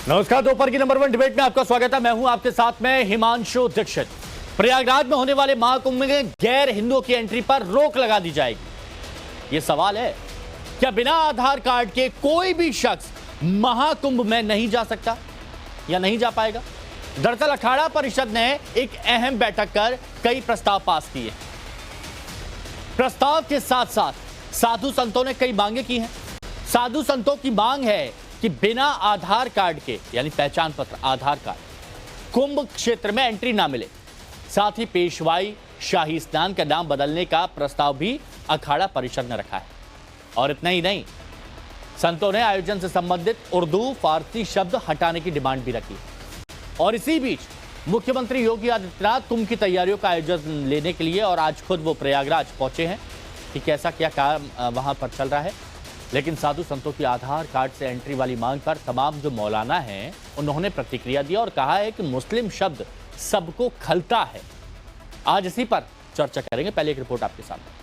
नमस्कार, दोपहर की नंबर 1 डिबेट में आपका स्वागत है। मैं हूं आपके साथ में हिमांशु दीक्षित। प्रयागराज में होने वाले महाकुंभ में गैर हिंदुओं की एंट्री पर रोक लगा दी जाएगी। यह सवाल है, क्या बिना आधार कार्ड के कोई भी शख्स महाकुंभ में नहीं जा सकता या नहीं जा पाएगा? दरअसल अखाड़ा परिषद ने एक अहम बैठक कर कई प्रस्ताव पास किए। प्रस्ताव के साथ साथ साधु संतों ने कई मांगे की हैं। साधु संतों की मांग है कि बिना आधार कार्ड के, यानी पहचान पत्र आधार कार्ड, कुंभ क्षेत्र में एंट्री ना मिले। साथ ही पेशवाई शाही स्नान का नाम बदलने का प्रस्ताव भी अखाड़ा परिषद ने रखा है। और इतना ही नहीं, संतों ने आयोजन से संबंधित उर्दू फारसी शब्द हटाने की डिमांड भी रखी। और इसी बीच मुख्यमंत्री योगी आदित्यनाथ कुंभ की तैयारियों का आयोजन लेने के लिए और आज खुद वो प्रयागराज पहुंचे हैं कि कैसा क्या काम वहां पर चल रहा है। लेकिन साधु संतों की आधार कार्ड से एंट्री वाली मांग पर तमाम जो मौलाना हैं उन्होंने प्रतिक्रिया दी और कहा है कि मुस्लिम शब्द सबको खलता है। आज इसी पर चर्चा करेंगे। पहले एक रिपोर्ट आपके सामने।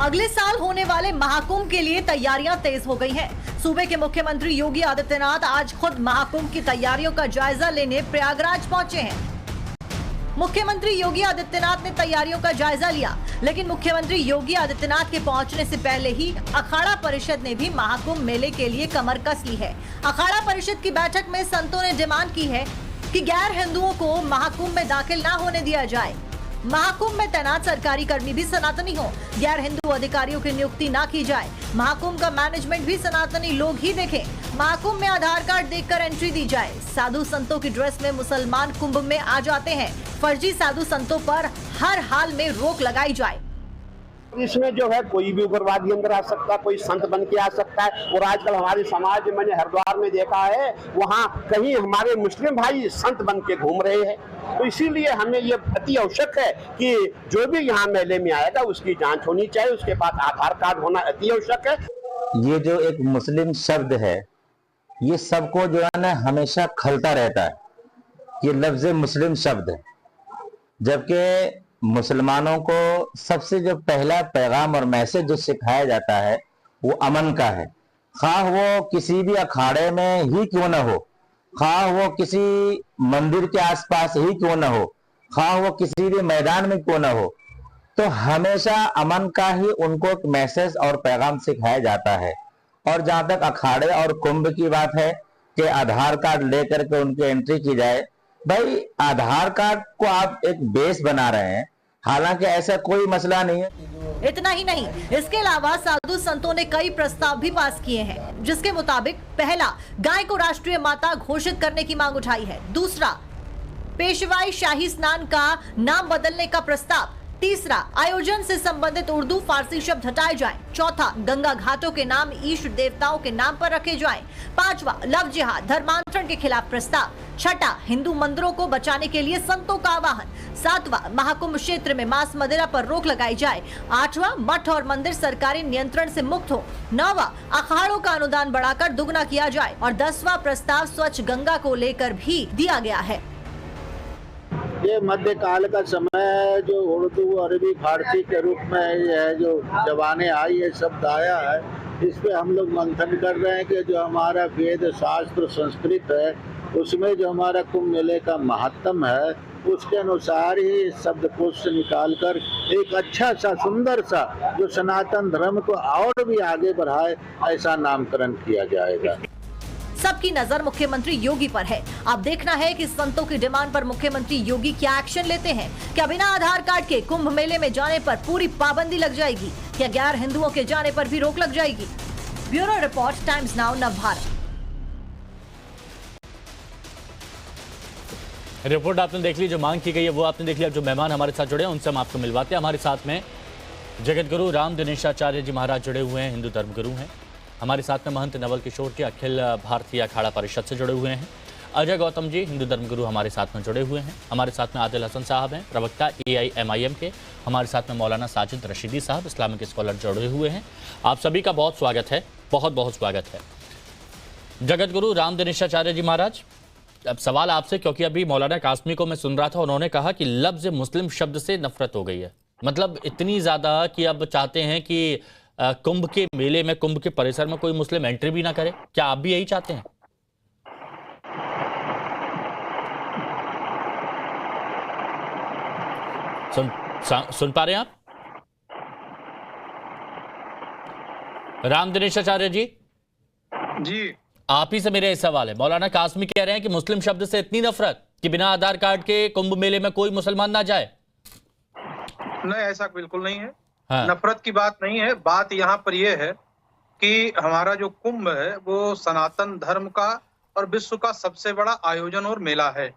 अगले साल होने वाले महाकुंभ के लिए तैयारियां तेज हो गई हैं। सूबे के मुख्यमंत्री योगी आदित्यनाथ आज खुद महाकुंभ की तैयारियों का जायजा लेने प्रयागराज पहुंचे हैं। मुख्यमंत्री योगी आदित्यनाथ ने तैयारियों का जायजा लिया, लेकिन मुख्यमंत्री योगी आदित्यनाथ के पहुंचने से पहले ही अखाड़ा परिषद ने भी महाकुंभ मेले के लिए कमर कस ली है। अखाड़ा परिषद की बैठक में संतों ने डिमांड की है कि गैर हिंदुओं को महाकुंभ में दाखिल न होने दिया जाए। महाकुंभ में तैनात सरकारी कर्मी भी सनातनी हो, गैर हिंदू अधिकारियों की नियुक्ति ना की जाए। महाकुंभ का मैनेजमेंट भी सनातनी लोग ही देखें। महाकुंभ में आधार कार्ड देखकर एंट्री दी जाए। साधु संतों की ड्रेस में मुसलमान कुंभ में आ जाते हैं। फर्जी साधु संतों पर हर हाल में रोक लगाई जाए। इसमें जो है कोई भी उग्रवादी अंदर आ सकता है, कोई संत बन के आ सकता है। और आजकल हमारे समाज में मैंने हरिद्वार में देखा है, वहाँ कहीं हमारे मुस्लिम भाई संत बन के घूम रहे हैं। तो इसीलिए हमें ये अति आवश्यक है कि जो भी यहाँ मेले में आएगा उसकी जांच होनी चाहिए, उसके बाद आधार कार्ड होना अति आवश्यक है। ये जो एक मुस्लिम शब्द है, ये सबको जो है ना हमेशा खलता रहता है। ये लफ्ज मुस्लिम शब्द है, जबकि मुसलमानों को सबसे जो पहला पैगाम और मैसेज जो सिखाया जाता है वो अमन का है। खाह वो किसी भी अखाड़े में ही क्यों न हो, खाह वो किसी मंदिर के आसपास ही क्यों न हो, खाह वो किसी भी मैदान में क्यों न हो, तो हमेशा अमन का ही उनको एक मैसेज और पैगाम सिखाया जाता है। और जहां तक अखाड़े और कुंभ की बात है कि आधार कार्ड लेकर के उनकी एंट्री की जाए, भाई आधार कार्ड को आप एक बेस बना रहे हैं, हालांकि ऐसा कोई मसला नहीं है। इतना ही नहीं, इसके अलावा साधु संतों ने कई प्रस्ताव भी पास किए हैं, जिसके मुताबिक पहला, गाय को राष्ट्रीय माता घोषित करने की मांग उठाई है। दूसरा, पेशवाई शाही स्नान का नाम बदलने का प्रस्ताव। तीसरा, आयोजन से संबंधित उर्दू फारसी शब्द हटाए जाएं। चौथा, गंगा घाटों के नाम ईष्ट देवताओं के नाम पर रखे जाएं। पांचवा, लव जिहाद धर्मांतरण के खिलाफ प्रस्ताव। छठा, हिंदू मंदिरों को बचाने के लिए संतों का आह्वान। सातवां, महाकुंभ क्षेत्र में मांस मदिरा पर रोक लगाई जाए। आठवां, मठ और मंदिर सरकारी नियंत्रण से मुक्त हो। नौवां, अखाड़ों का अनुदान बढ़ाकर दुगना किया जाए। और 10वां प्रस्ताव स्वच्छ गंगा को लेकर भी दिया गया है। ये मध्यकाल का समय है, जो उर्दू अरबी फारसी के रूप में है, जो जबाने आई ये शब्द आया है, इस पे हम लोग मंथन कर रहे हैं कि जो हमारा वेद शास्त्र संस्कृत है उसमें जो हमारा कुंभ मेले का महत्व है उसके अनुसार ही इस शब्दकोश से निकालकर एक अच्छा सा सुंदर सा जो सनातन धर्म को और भी आगे बढ़ाए ऐसा नामकरण किया जाएगा। सबकी नजर मुख्यमंत्री योगी पर है। अब देखना है कि संतों की डिमांड पर मुख्यमंत्री योगी क्या एक्शन लेते हैं। क्या बिना आधार कार्ड के कुंभ मेले में जाने पर पूरी पाबंदी लग जाएगी? क्या गैर हिंदुओं के जाने पर भी रोक लग जाएगी? Bureau report, times now, Navbharat. Report आपने देख ली, जो मांग की गई है वो आपने देख लिया। जो मेहमान हमारे साथ जुड़े हैं उनसे हम आपको मिलवाते हैं। हमारे साथ में जगत गुरु राम दिनेशाचार्य जी महाराज जुड़े हुए हैं, हिंदू धर्म गुरु हैं। हमारे साथ में महंत नवल किशोर के अखिल भारतीय अखाड़ा परिषद से जुड़े हुए हैं। अजय गौतम जी हिंदू धर्म गुरु हमारे साथ में जुड़े हुए हैं। हमारे साथ में आदिल हसन साहब हैं, प्रवक्ता AIMIM के। हमारे साथ में मौलाना साजिद रशीदी साहब, इस्लामिक स्कॉलर, जुड़े हुए हैं। आप सभी का बहुत स्वागत है, बहुत बहुत स्वागत है। जगत गुरु राम दिनेशाचार्य जी महाराज, अब सवाल आपसे, क्योंकि अभी मौलाना कासमी को मैं सुन रहा था, उन्होंने कहा कि लफ्ज मुस्लिम शब्द से नफरत हो गई है। मतलब इतनी ज्यादा कि अब चाहते हैं कि कुंभ के मेले में, कुंभ के परिसर में कोई मुस्लिम एंट्री भी ना करे। क्या आप भी यही चाहते हैं? सुन पा रहे हैं आप? राम दिनेश आचार्य जी, आप ही से मेरा एक सवाल है। मौलाना कासमी कह रहे हैं कि मुस्लिम शब्द से इतनी नफरत कि बिना आधार कार्ड के कुंभ मेले में कोई मुसलमान ना जाए। नहीं, ऐसा बिल्कुल नहीं है। हाँ। नफरत की बात नहीं है। बात यहाँ पर यह है कि हमारा जो कुंभ है वो सनातन धर्म का और विश्व का सबसे बड़ा आयोजन और मेला है।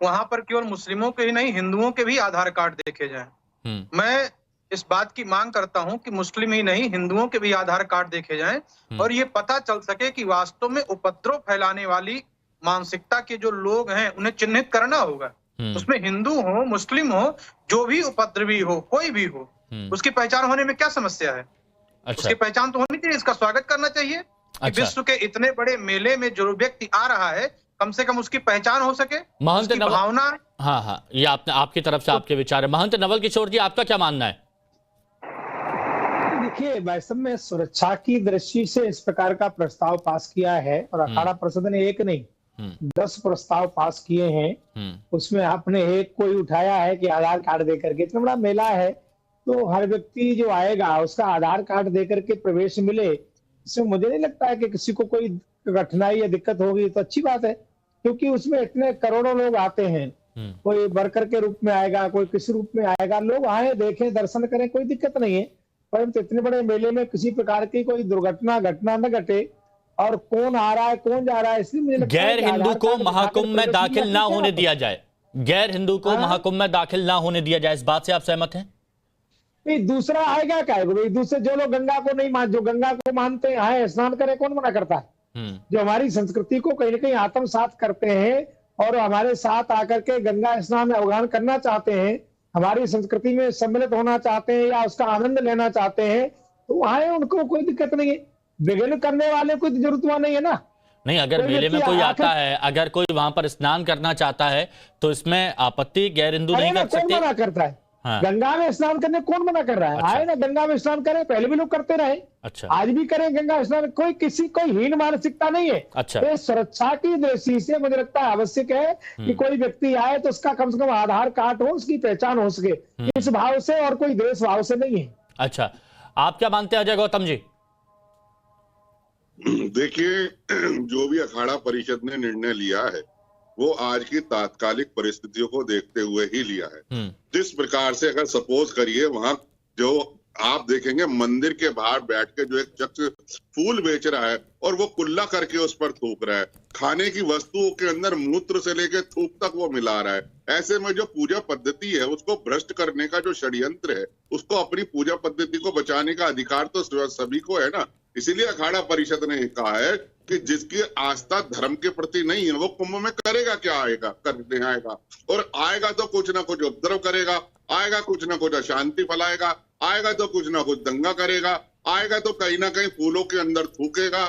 वहां पर केवल मुस्लिमों के ही नहीं, हिंदुओं के भी आधार कार्ड देखे जाएं। मैं इस बात की मांग करता हूं कि मुस्लिम ही नहीं, हिंदुओं के भी आधार कार्ड देखे जाएं और ये पता चल सके कि वास्तव में उपद्रव फैलाने वाली मानसिकता के जो लोग हैं उन्हें चिन्हित करना होगा। उसमें हिंदू हो, मुस्लिम हो, जो भी उपद्रवी हो, कोई भी हो, उसकी पहचान होने में क्या समस्या है? अच्छा। उसकी पहचान तो होनी चाहिए, इसका स्वागत करना चाहिए। अच्छा। विश्व के इतने बड़े मेले में जो व्यक्ति आ रहा है, कम से कम उसकी पहचान हो सके, महंत उसकी भावना। हाँ, ये आपकी तरफ से आपके विचार है। महंत नवल किशोर जी, आपका क्या मानना है? देखिए, वास्तव में सुरक्षा की दृष्टि से इस प्रकार का प्रस्ताव पास किया है और अखाड़ा परिषद ने एक नहीं 10 प्रस्ताव पास किए हैं। उसमें आपने एक कोई उठाया है कि आधार कार्ड दे करके, इतना बड़ा मेला है तो हर व्यक्ति जो आएगा उसका आधार कार्ड दे करके प्रवेश मिले, इसमें मुझे नहीं लगता है कि किसी को कोई कठिनाई या दिक्कत होगी। तो अच्छी बात है, क्योंकि उसमें इतने करोड़ों लोग आते हैं। कोई वर्कर के रूप में आएगा, कोई किसी रूप में आएगा, लोग आए, देखें, दर्शन करें, कोई दिक्कत नहीं है। परंतु इतने बड़े मेले में किसी प्रकार की कोई दुर्घटना घटना न घटे और कौन आ रहा है कौन जा रहा है, इसलिए मुझे लगता है गैर हिंदू को महाकुंभ में दाखिल ना होने दिया जाए। गैर हिंदू को महाकुंभ में दाखिल ना होने दिया जाए, इस बात से आप सहमत हैं? नहीं, दूसरा आएगा क्या है? दूसरे जो लोग गंगा को नहीं मान, जो गंगा को मानते हैं आए स्नान करें, कौन मना करता है? जो हमारी संस्कृति को कहीं ना कहीं आत्मसात करते हैं और हमारे साथ आकर के गंगा स्नान अवगान करना चाहते हैं, हमारी संस्कृति में सम्मिलित होना चाहते हैं या उसका आनंद लेना चाहते हैं, तो वहां उनको कोई दिक्कत नहीं है। विघ्न करने वाले कोई जरूरत वहां नहीं है ना। नहीं, अगर मेले में कोई आता है, अगर कोई वहां पर स्नान करना चाहता है तो इसमें आपत्ति गैर हिंदू नहीं कर सकते? कौन मना करता है? हाँ। गंगा में स्नान करने कौन मना कर रहा है? अच्छा। आए ना, गंगा में स्नान करें, पहले भी लोग करते रहे। अच्छा। आज भी करें गंगा स्नान, कोई हीन मानसिकता नहीं है। अच्छा। तो सुरक्षा की दृष्टि से मुझे लगता है आवश्यक है कि कोई व्यक्ति आए तो उसका कम से कम आधार कार्ड हो, उसकी पहचान हो सके, इस भाव से और कोई देश भाव से नहीं है। अच्छा, आप क्या मानते हैं अजय गौतम जी? देखिए, जो भी अखाड़ा परिषद ने निर्णय लिया है वो आज की तात्कालिक परिस्थितियों को देखते हुए ही लिया है। जिस प्रकार से अगर सपोज करिए वहां जो आप देखेंगे मंदिर के बाहर बैठ के जो एक शख्स फूल बेच रहा है और वो कुल्ला करके उस पर थूक रहा है, खाने की वस्तुओं के अंदर मूत्र से लेके थूक तक वो मिला रहा है, ऐसे में जो पूजा पद्धति है उसको भ्रष्ट करने का जो षड्यंत्र है, उसको अपनी पूजा पद्धति को बचाने का अधिकार तो सभी को है ना। इसीलिए अखाड़ा परिषद ने कहा है कि जिसकी आस्था धर्म के प्रति नहीं है वो कुंभ में करेगा क्या? आएगा, करने आएगा, और आएगा तो कुछ ना कुछ उपद्रव करेगा, आएगा कुछ ना कुछ अशांति फैलाएगा, आएगा तो कुछ ना कुछ दंगा करेगा, आएगा तो कहीं ना कहीं फूलों के अंदर थूकेगा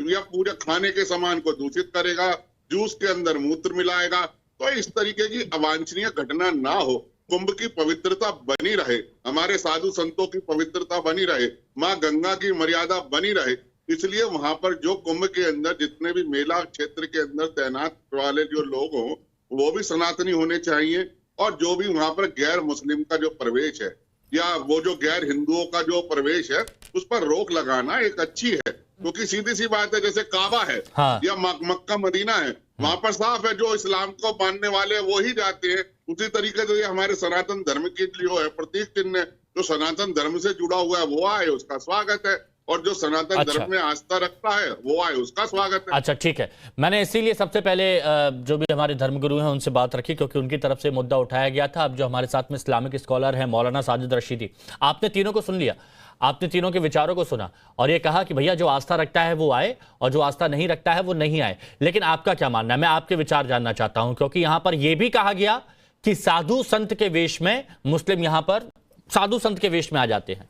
या पूरे खाने के सामान को दूषित करेगा, जूस के अंदर मूत्र मिलाएगा। तो इस तरीके की अवांछनीय घटना ना हो, कुंभ की पवित्रता बनी रहे, हमारे साधु संतों की पवित्रता बनी रहे, माँ गंगा की मर्यादा बनी रहे, इसलिए वहां पर जो कुंभ के अंदर जितने भी मेला क्षेत्र के अंदर तैनात वाले जो लोग हों वो भी सनातनी होने चाहिए, और जो भी वहां पर गैर मुस्लिम का जो प्रवेश है या वो जो गैर हिंदुओं का जो प्रवेश है उस पर रोक लगाना एक अच्छी है। क्योंकि सीधी सी बात है, जैसे काबा है हाँ। या मक्का मदीना है, वहां पर साफ है जो इस्लाम को मानने वाले वो ही जाते हैं। उसी तरीके से ये हमारे सनातन धर्म की जो है प्रतीक चिन्ह जो सनातन धर्म से जुड़ा हुआ है वो आए, उसका स्वागत है, और जो सनातन धर्म में आस्था रखता है वो आए, उसका स्वागत है। अच्छा, ठीक है। मैंने इसीलिए सबसे पहले जो भी हमारे धर्मगुरु हैं उनसे बात रखी, क्योंकि उनकी तरफ से मुद्दा उठाया गया था। अब जो हमारे साथ में इस्लामिक स्कॉलर हैं मौलाना साजिद रशीदी, आपने तीनों को सुन लिया, आपने तीनों के विचारों को सुना और ये कहा कि भैया जो आस्था रखता है वो आए और जो आस्था नहीं रखता है वो नहीं आए। लेकिन आपका क्या मानना है? मैं आपके विचार जानना चाहता हूं, क्योंकि यहां पर यह भी कहा गया कि साधु संत के वेश में मुस्लिम यहां पर साधु संत के वेश में आ जाते हैं।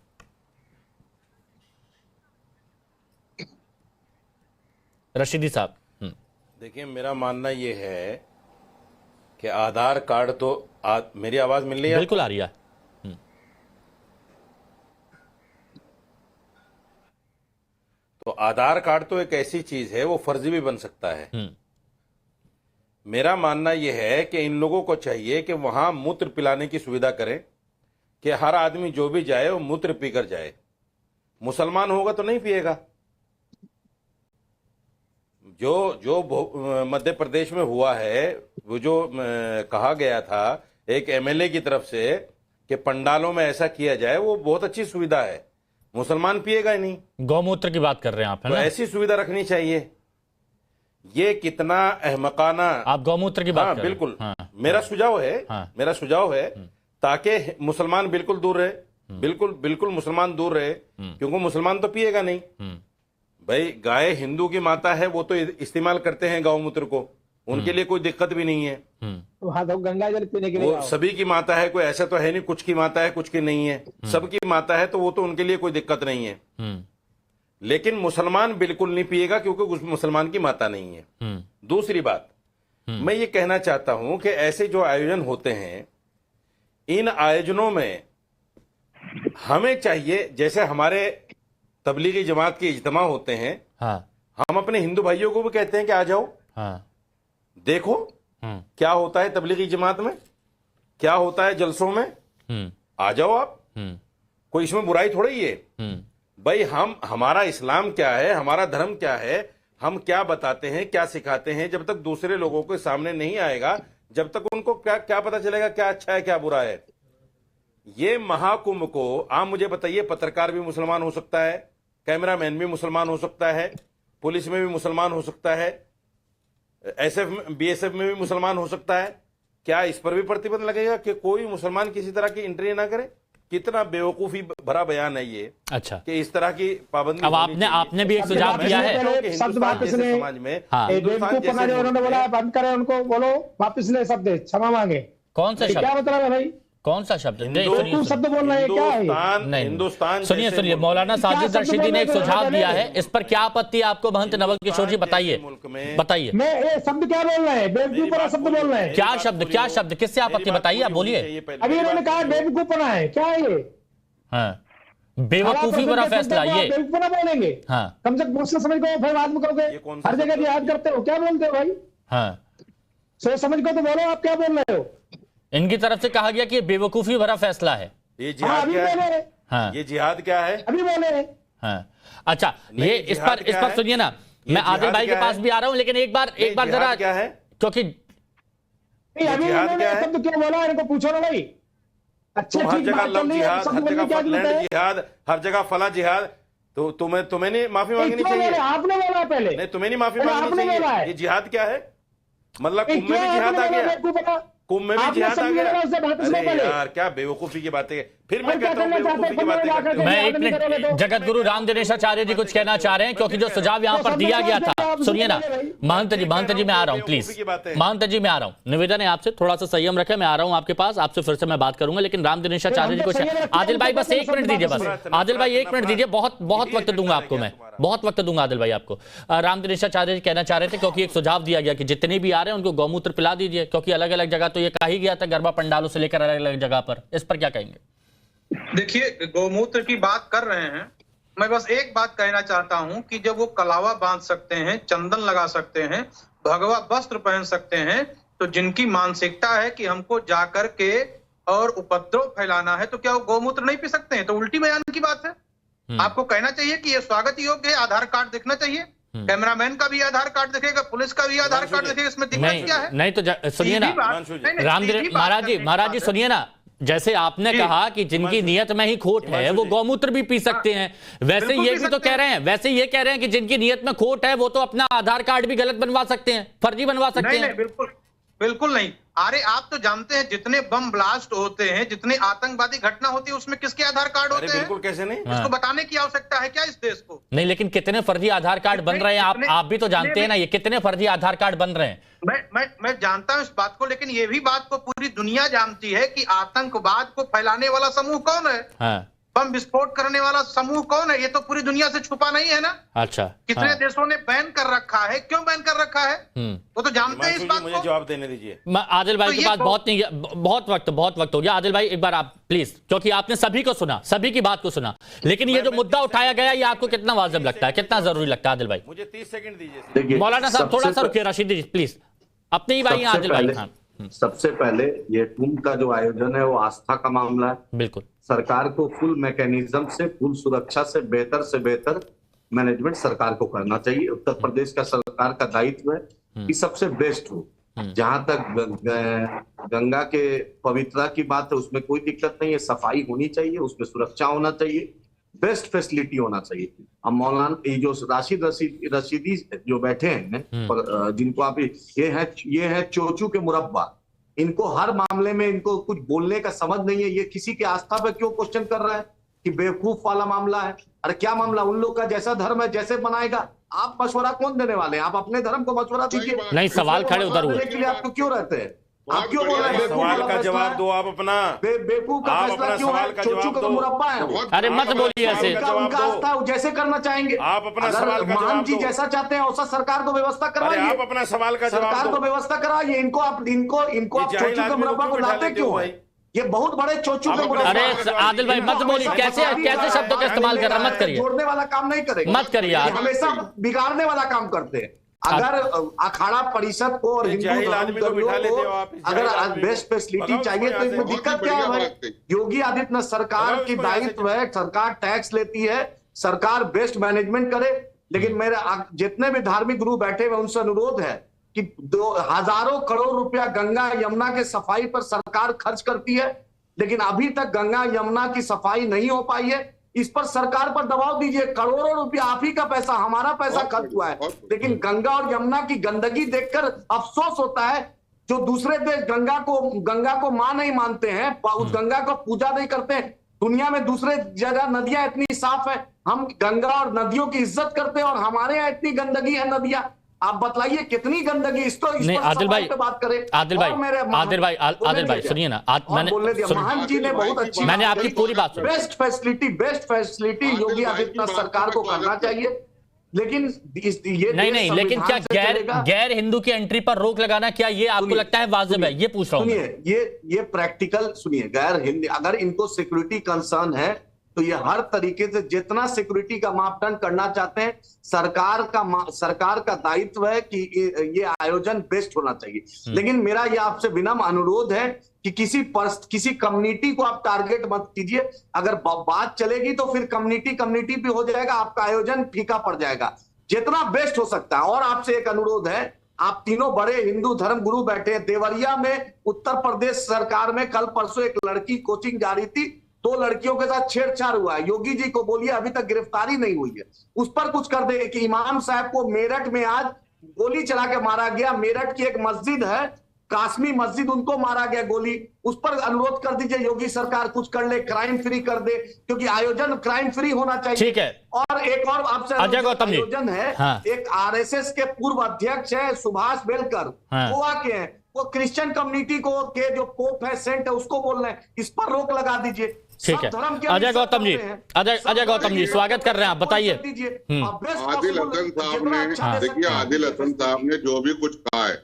रशीदी साहब, देखिए, मेरा मानना यह है कि आधार कार्ड तो मेरी आवाज मिल रही है? बिल्कुल आ रही है। तो आधार कार्ड तो एक ऐसी चीज है, वो फर्जी भी बन सकता है। मेरा मानना यह है कि इन लोगों को चाहिए कि वहां मूत्र पिलाने की सुविधा करें कि हर आदमी जो भी जाए वो मूत्र पीकर जाए। मुसलमान होगा तो नहीं पिएगा। जो मध्य प्रदेश में हुआ है, वो जो कहा गया था एक एमएलए की तरफ से कि पंडालों में ऐसा किया जाए, वो बहुत अच्छी सुविधा है। मुसलमान पिएगा ही नहीं। गौमूत्र की बात कर रहे हैं आप, है तो ना? ऐसी सुविधा रखनी चाहिए। ये कितना अहमकाना। आप गौमूत्र की बात कर रहे हैं। बिल्कुल। हाँ, मेरा सुझाव है, मेरा सुझाव है ताकि मुसलमान बिल्कुल दूर रहे, बिल्कुल मुसलमान दूर रहे, क्योंकि मुसलमान तो पिएगा नहीं। भाई गाय हिंदू की माता है, वो तो इस्तेमाल करते हैं गौमूत्र को, उनके लिए कोई दिक्कत भी नहीं है। तो गंगा जल पीने के लिए वो सभी की माता है, कोई ऐसा तो है नहीं कुछ की माता है कुछ की नहीं है, सबकी माता है, तो वो तो उनके लिए कोई दिक्कत नहीं है। लेकिन मुसलमान बिल्कुल नहीं पिएगा क्योंकि उस मुसलमान की माता नहीं है। दूसरी बात, मैं ये कहना चाहता हूं कि ऐसे जो आयोजन होते हैं, इन आयोजनों में हमें चाहिए, जैसे हमारे तबलीगी जमात के इज्तिमा होते हैं, हम अपने हिंदू भाइयों को भी कहते हैं कि आ जाओ, देखो क्या होता है तबलीगी जमात में, क्या होता है जलसों में, आ जाओ आप। कोई इसमें बुराई थोड़ी ही है। भाई हमारा इस्लाम क्या है, हमारा धर्म क्या है, हम क्या बताते हैं, क्या सिखाते हैं, जब तक दूसरे लोगों के सामने नहीं आएगा, जब तक उनको क्या पता चलेगा क्या अच्छा है क्या बुरा है। ये महाकुंभ को आप मुझे बताइए, पत्रकार भी मुसलमान हो सकता है, कैमरामैन भी मुसलमान हो सकता है, पुलिस में भी मुसलमान हो सकता है, एसएफ बीएसएफ में भी मुसलमान हो सकता है। क्या इस पर भी प्रतिबंध लगेगा कि कोई मुसलमान किसी तरह की एंट्री ना करे? कितना बेवकूफी भरा बयान है ये। अच्छा, कि इस तरह की पाबंदी। अब आपने भी एक सुझाव दिया है समाज में। उन्होंने बोला बंद करें, उनको बोलो वापिस ले शब्द, क्षमा मांगे। कौन सा शब्द? क्या मतलब है भाई? कौन सा शब्द? शब्द बोल रहे हैं क्या है? हिंदुस्तान। सुनिए, मौलाना साजिद रशीदी ने एक सुझाव दिया है, इस पर क्या आपत्ति है आपको? महंत नवल किशोर जी बताइए, बताइए। मैं ये शब्द क्या बोल रहे हैं? बेवकूफपना शब्द बोल रहे हैं। क्या शब्द किससे आपत्ति? बताइए, आप बोलिए। अभी उन्होंने कहा बेवकूफपना है, क्या है ये? बेवकूफी भरा फैसला ये। बेवकूफपना बोलेंगे? कम से कम मुस्लिम समझ को फिर बाद में करोगे, हर जगह जिहाद करते हो, क्या बोलते हो भाई? सोच समझ को तो बोलो, आप क्या बोल रहे हो? इनकी तरफ से कहा गया कि ये बेवकूफी भरा फैसला है। ये जिहाद क्या है? ये जिहाद क्या है? अभी बोले। अच्छा, ये इस पर सुनिए ना, मैं आदिल भाई के पास भी आ रहा हूं, लेकिन एक बार जरा, क्या है? क्योंकि अभी शब्द क्यों बोला, इनको पूछो ना भाई। अच्छा, हर जगह लव जिहाद, हर जगह लैंड जिहाद, हर जगह फला जिहाद, तो तुम्हें नहीं माफी मांगनी चाहिए। आपने बोला पहले। नहीं, तुम्हें नहीं माफी मांगनी चाहिए। ये जिहाद क्या है? मतलब कुंभ में भी जिहाद आ गया, कुंभ में भी जिहाद आ गया। अरे यार, क्या बेवकूफी की बातें। फिर मैं कहता हूं बेवकूफी की बातें करते हैं। मैं एक मिनट, जगत गुरु राम दिनेशाचार्य जी कुछ कहना चाह रहे हैं, क्योंकि जो सुझाव यहां पर दिया गया था, सुनिए ना महंत जी, मैं आ रहा हूं, प्लीज महंत जी, मैं आ रहा हूं। निवेदन है आपसे, थोड़ा सा संयम रखें, मैं आ रहा हूं आपके पास, आपसे फिर से मैं बात करूंगा, लेकिन राम दिनेशाचार्य जी को। आदिल भाई बस 1 मिनट दीजिए, बस आदिल भाई 1 मिनट दीजिए, बहुत वक्त दूंगा आपको, मैं बहुत वक्त दूंगा आदिल भाई आपको। राम दिनेशाचार्य जी कहना चाह रहे थे, क्योंकि एक सुझाव दिया गया कि जितने भी आ रहे हैं उनको गौमूत्र पिला दीजिए, क्योंकि अलग अलग जगह तो ये कहा ही गया था, गरबा पंडालों से लेकर अलग अलग जगह पर। इस पर क्या कहेंगे? देखिए, गौमूत्र की बात कर रहे हैं, मैं बस एक बात कहना चाहता हूं कि जब वो कलावा बांध सकते हैं, चंदन लगा सकते हैं, भगवा वस्त्र पहन सकते हैं, तो जिनकी मानसिकता है कि हमको जाकर के और उपद्रव फैलाना है, तो क्या वो गौमूत्र नहीं पी सकते हैं? तो उल्टी बयान की बात है। आपको कहना चाहिए कि ये स्वागत योग्य है, आधार कार्ड दिखना चाहिए, कैमरामैन का भी आधार कार्ड दिखेगा, पुलिस का भी आधार कार्ड दिखेगा, इसमें दिक्कत क्या है? नहीं तो सुनिए ना महाराज जी सुनिए ना, जैसे आपने कहा कि जिनकी नियत में ही खोट है वो गौमूत्र भी पी सकते हैं, वैसे ये भी तो कह रहे हैं, वैसे ये कह रहे हैं कि जिनकी नियत में खोट है वो तो अपना आधार कार्ड भी गलत बनवा सकते हैं, फर्जी बनवा सकते हैं। बिल्कुल नहीं। अरे आप तो जानते हैं जितने बम ब्लास्ट होते हैं, जितने आतंकवादी घटना होती है, उसमें किसके आधार कार्ड होते हैं? बिल्कुल, कैसे नहीं? इसको बताने की आवश्यकता है क्या इस देश को? नहीं, लेकिन कितने फर्जी आधार कार्ड बन रहे हैं आप भी तो जानते हैं ना, ये कितने फर्जी आधार कार्ड बन रहे हैं। मैं जानता हूं इस बात को, लेकिन ये भी बात को पूरी दुनिया जानती है कि आतंकवाद को फैलाने वाला समूह कौन है। बम विस्फोट करने वाला समूह कौन है? ये तो पूरी दुनिया से छुपा नहीं है ना। अच्छा, कितने देशों ने बैन कर रखा है? क्यों बैन कर रखा है? वो तो जानते हैं इस बात मुझे को। जवाब देने दीजिए। आदिल भाई तो के पास बहुत वक्त हो गया। आदिल भाई एक बार आप प्लीज, क्योंकि आपने सभी को सुना, सभी की बात को सुना, लेकिन ये जो मुद्दा उठाया गया ये आपको कितना वाजिब लगता है, कितना जरूरी लगता है आदिल भाई? मुझे 30 सेकंड दीजिए। मौलाना साहब थोड़ा सा रुकिए, रशीदी जी प्लीज, अपने ही भाई हैं आदिल भाई। हाँ सबसे पहले ये कुंभ का जो आयोजन है वो आस्था का मामला है। बिल्कुल, सरकार को फुल मैकेनिज्म से, फुल सुरक्षा से बेहतर मैनेजमेंट सरकार को करना चाहिए। उत्तर प्रदेश का सरकार का दायित्व है कि सबसे बेस्ट हो। जहां तक गंगा के पवित्रता की बात है उसमें कोई दिक्कत नहीं है, सफाई होनी चाहिए, उसमें सुरक्षा होना चाहिए, बेस्ट फैसिलिटी होना चाहिए। अब मौलाना ये जो रशीदी जो बैठे हैं और जिनको आप ये है चोचू के मुरब्बा, इनको हर मामले में इनको कुछ बोलने का समझ नहीं है। ये किसी की आस्था पे क्यों क्वेश्चन कर रहा है कि बेवकूफ वाला मामला है? अरे क्या मामला, उन लोग का जैसा धर्म है जैसे बनाएगा। आप मशवरा कौन देने वाले हैं? आप अपने धर्म को मशवरा दीजिए। नहीं, सवाल खड़े उधर हुए के लिए आपको क्यों रहते हैं? आप क्यों बोल रहे हैं? सवाल का जवाब दो आप अपना। बेवकूफ का फैसला क्यों है? चोचू का मुरब्बा है। अरे मत बोलिए ऐसे। उनका आस्था जैसे करना चाहेंगे। आप अपना सवाल का महान जवाब जी दो। जैसा चाहते हैं वैसा सरकार को व्यवस्था करवाइए। आप अपना सवाल का जवाब सरकार दो। को व्यवस्था कराइए। इनको आप चोचू के मुरब्बा को लाते क्यों है? ये बहुत बड़े चोचू के मुरब्बा। अरे आदिल भाई मत बोलिए, कैसे शब्दों का इस्तेमाल कर रहा है, मत करिए। जोड़ने वाला काम नहीं करेंगे, मत करिए आप। हमेशा बिगाड़ने वाला काम करते हैं। अगर अखाड़ा परिषद को और हिंदू अगर बेस्ट फैसिलिटी चाहिए तो इसमें दिक्कत क्या है भाई? योगी आदित्यनाथ सरकार की दायित्व है, सरकार टैक्स लेती है, सरकार बेस्ट मैनेजमेंट करे। लेकिन मेरे जितने भी धार्मिक गुरु बैठे हुए उनसे अनुरोध है कि हजारों करोड़ रुपया गंगा यमुना के सफाई पर सरकार खर्च करती है, लेकिन अभी तक गंगा यमुना की सफाई नहीं हो पाई है। इस पर सरकार पर दबाव दीजिए। करोड़ों रुपया आप ही का पैसा, हमारा पैसा खर्च हुआ है, लेकिन गंगा और यमुना की गंदगी देखकर अफसोस होता है। जो दूसरे देश गंगा को मां नहीं मानते हैं, उस गंगा को पूजा नहीं करते हैं। दुनिया में दूसरे जगह नदियां इतनी साफ है, हम गंगा और नदियों की इज्जत करते हैं और हमारे यहाँ इतनी गंदगी है नदियां। आप बतलाइए कितनी गंदगी? नहीं आदिल भाई पे बात करें। आदिल भाई सुनिए ना, महान जी ने बहुत अच्छी, मैंने आपकी पूरी बात सुनी। बेस्ट फैसिलिटी योगी आदित्यनाथ सरकार को करना चाहिए। लेकिन ये नहीं, लेकिन क्या गैर हिंदू की एंट्री पर रोक लगाना, क्या ये आपको लगता है वाजिब है? ये पूछ रहा हूँ। सुनिए, ये प्रैक्टिकल सुनिए। गैर हिंदी अगर इनको सिक्योरिटी कंसर्न है तो ये हर तरीके से जितना सिक्योरिटी का मापदंड करना चाहते हैं, सरकार का दायित्व है कि ये आयोजन बेस्ट होना चाहिए। लेकिन मेरा ये आपसे विनम्र अनुरोध है कि किसी कम्युनिटी को आप टारगेट मत कीजिए। अगर बात चलेगी तो फिर कम्युनिटी पे हो जाएगा, आपका आयोजन फीका पड़ जाएगा। जितना बेस्ट हो सकता है। और आपसे एक अनुरोध है, आप तीनों बड़े हिंदू धर्म गुरु बैठे हैं। देवरिया में उत्तर प्रदेश सरकार में कल परसों एक लड़की कोचिंग जा रही थी, 2 लड़कियों के साथ छेड़छाड़ हुआ है। योगी जी को बोलिए अभी तक गिरफ्तारी नहीं हुई है, उस पर कुछ कर दे। कि इमाम साहब को मेरठ में आज गोली चला के मारा गया। मेरठ की एक मस्जिद है, कासमी मस्जिद, उनको मारा गया गोली। उस पर अनुरोध कर दीजिए योगी सरकार कुछ कर ले, क्राइम फ्री कर दे, क्योंकि आयोजन क्राइम फ्री होना चाहिए। ठीक है। और एक और आपसे आयोजन है, एक आरएसएस के पूर्व अध्यक्ष है सुभाष बेलकर, गोवा के हैं। वो क्रिश्चियन कम्युनिटी को के जो पोप है, सेंट है, उसको बोल रहे हैं। इस पर रोक लगा दीजिए। ठीक है। अजय गौतम जी स्वागत कर रहे हैं, आप बताइए। आदिल हसन साहब ने, देखिए आदिल हसन साहब ने जो भी कुछ कहा है,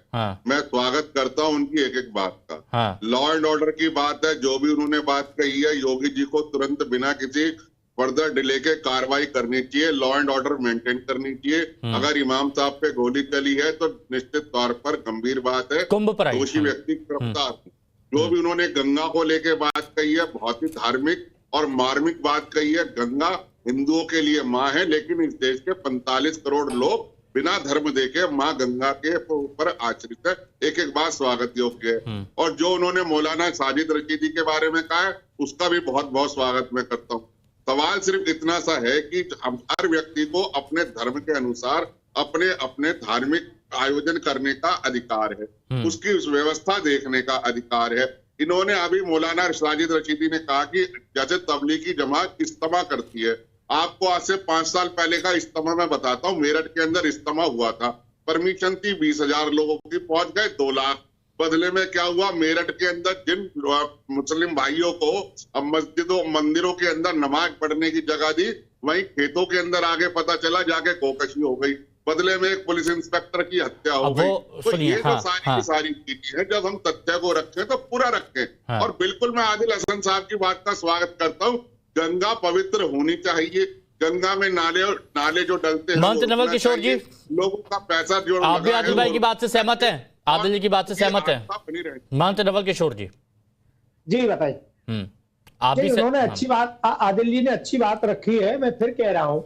मैं स्वागत करता हूं उनकी एक एक बात का। लॉ एंड ऑर्डर की बात है, जो भी उन्होंने बात कही है, योगी जी को तुरंत बिना किसी फर्दर डिले के कार्रवाई करनी चाहिए, लॉ एंड ऑर्डर मेंटेन करनी चाहिए। अगर इमाम साहब पे गोली चली है तो निश्चित तौर पर गंभीर बात है, दोषी व्यक्ति गिरफ्तार। जो भी उन्होंने गंगा को लेके बात कही है, बहुत ही धार्मिक और मार्मिक बात कही है। गंगा हिंदुओं के लिए माँ है, लेकिन इस देश के 45 करोड़ लोग बिना धर्म देखे माँ गंगा के ऊपर आश्रित है। एक एक बात स्वागत योग्य है। और जो उन्होंने मौलाना साजिद रशीदी के बारे में कहा है, उसका भी बहुत बहुत स्वागत मैं करता हूँ। सवाल सिर्फ इतना सा है कि हम हर व्यक्ति को अपने धर्म के अनुसार अपने धार्मिक आयोजन करने का अधिकार है, उसकी उस व्यवस्था देखने का अधिकार है। इन्होंने अभी मौलाना साजिद रशीदी ने कहा कि जैसे तबलीगी जमात इज्तिमा करती है, आपको आज से 5 साल पहले का इज्तिमा मैं बताता हूँ। मेरठ के अंदर इज्तिमा हुआ था, परमिशन थी, 20,000 लोगों की, पहुंच गए 2 लाख। बदले में क्या हुआ, मेरठ के अंदर जिन मुस्लिम भाइयों को मस्जिदों मंदिरों के अंदर नमाज पढ़ने की जगह दी, वहीं खेतों के अंदर आगे पता चला जाके गोकशी हो गई, बदले में एक पुलिस इंस्पेक्टर की हत्या हो गई। तो ये जो सारी की सारी चीजें हैं, जब हम तथ्य को रखें तो पूरा रखें। और बिल्कुल मैं आदिल हसन साहब की बात का स्वागत करता हूँ, गंगा पवित्र होनी चाहिए, गंगा में नाले जो डलते हैं, महंत नवल किशोर जी, लोगों का पैसा जो आप भी आदिल भाई की बात से सहमत हैं? आदिल जी की बात से सहमत हैं महंत नवल किशोर जी? जी बताइए। आप भी उन्होंने अच्छी बात, आदिल जी ने अच्छी बात रखी है। मैं फिर कह रहा हूँ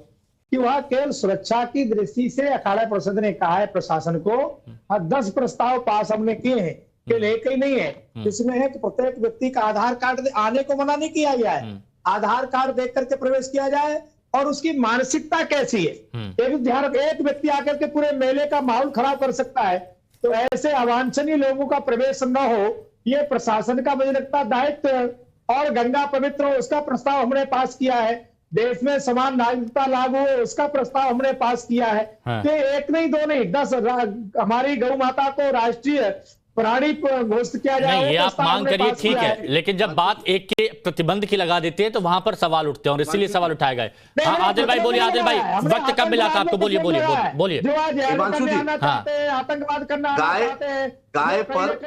कि वह केवल सुरक्षा की दृष्टि से अखाड़ा परिषद ने कहा है प्रशासन को, 10 प्रस्ताव पास हमने किए हैं, केवल एक ही नहीं है। इसमें है कि प्रत्येक व्यक्ति का आधार कार्ड आने को मना नहीं किया गया है, आधार कार्ड देख करके प्रवेश किया जाए। और उसकी मानसिकता कैसी है, ये भी ध्यान रखें। एक व्यक्ति आकर के पूरे मेले का माहौल खराब कर सकता है, तो ऐसे अवांछनीय लोगों का प्रवेश न हो, ये प्रशासन का मुझे लगता है दायित्व है। और गंगा पवित्र हो, उसका प्रस्ताव हमने पास किया है। देश में समान नागरिकता लागू हो, उसका प्रस्ताव हमने पास किया है। तो एक नहीं दो नहीं 10 हमारी गौ माता को राष्ट्रीय प्राणी घोषित किया जाए। नहीं, ये आप मांग करिए, ठीक है, लेकिन जब बात एक के प्रतिबंध की लगा देते हैं तो वहां पर सवाल उठते हैं और इसीलिए सवाल उठाए गए। हाँ, आदिल भाई बोलिए, आदिल भाई वक्त कब मिला था आपको? बोलिए बोलिए बोलिए। हिमांशु जी, आतंकवाद करना, गाय पर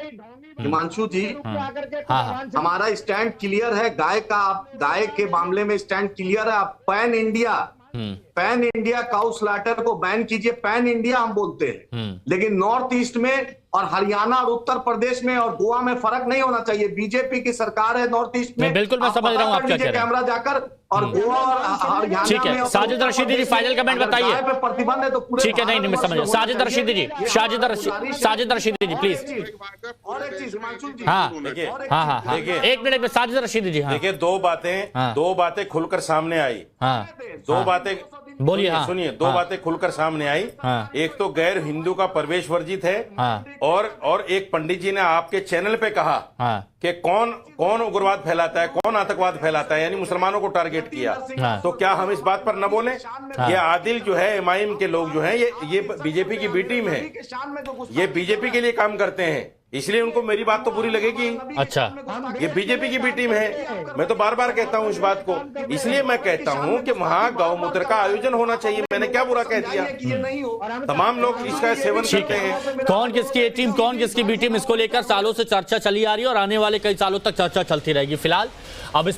हिमांशु जी, हमारा स्टैंड क्लियर है। गाय के मामले में स्टैंड क्लियर है। आप पैन इंडिया काउ स्लॉटर को बैन कीजिए, पैन इंडिया हम बोलते हैं, लेकिन नॉर्थ ईस्ट में और हरियाणा और उत्तर प्रदेश में और गोवा में फर्क नहीं होना चाहिए। बीजेपी की सरकार है नॉर्थ ईस्ट में, बिल्कुल मैं समझ रहा हूँ आप क्या कह रहे हैं। कैमरा जाकर और गोवा और हरियाणा, ठीक है। साजिद रशीदी जी फाइनल कमेंट बताइए। प्रतिबंध है तो पूरे, ठीक है, नहीं मैं समझ। साजिद रशीदी जी, साजिद रशीदी जी प्लीज। और एक चीज हिमांशु जी, हाँ, एक मिनट में साजिद रशीदी जी। देखिए, दो बातें खुलकर सामने आई। दो बातें बोलिए। सुनिए, दो बातें खुलकर सामने आई। एक तो गैर हिंदू का प्रवेश वर्जित है, और एक पंडित जी ने आपके चैनल पे कहा कि कौन उग्रवाद फैलाता है, कौन आतंकवाद फैलाता है, यानी मुसलमानों को टारगेट किया। तो क्या हम इस बात पर न बोले? ये आदिल जो है, एमआईएम के लोग जो हैं, ये बीजेपी की बी टीम है, ये बीजेपी के लिए काम करते हैं, इसलिए उनको मेरी बात तो बुरी लगेगी। अच्छा, ये बीजेपी की भी टीम है, मैं तो बार बार कहता हूँ इस बात को। इसलिए मैं कहता हूँ कि वहाँ गौमूत्र का आयोजन होना चाहिए। मैंने क्या बुरा कह दिया? तमाम लोग इसका सेवन करते हैं। कौन किसकी ए टीम, कौन किसकी बी टीम, इसको लेकर सालों से चर्चा चली आ रही है और आने वाले कई सालों तक चर्चा चलती रहेगी। फिलहाल अब इस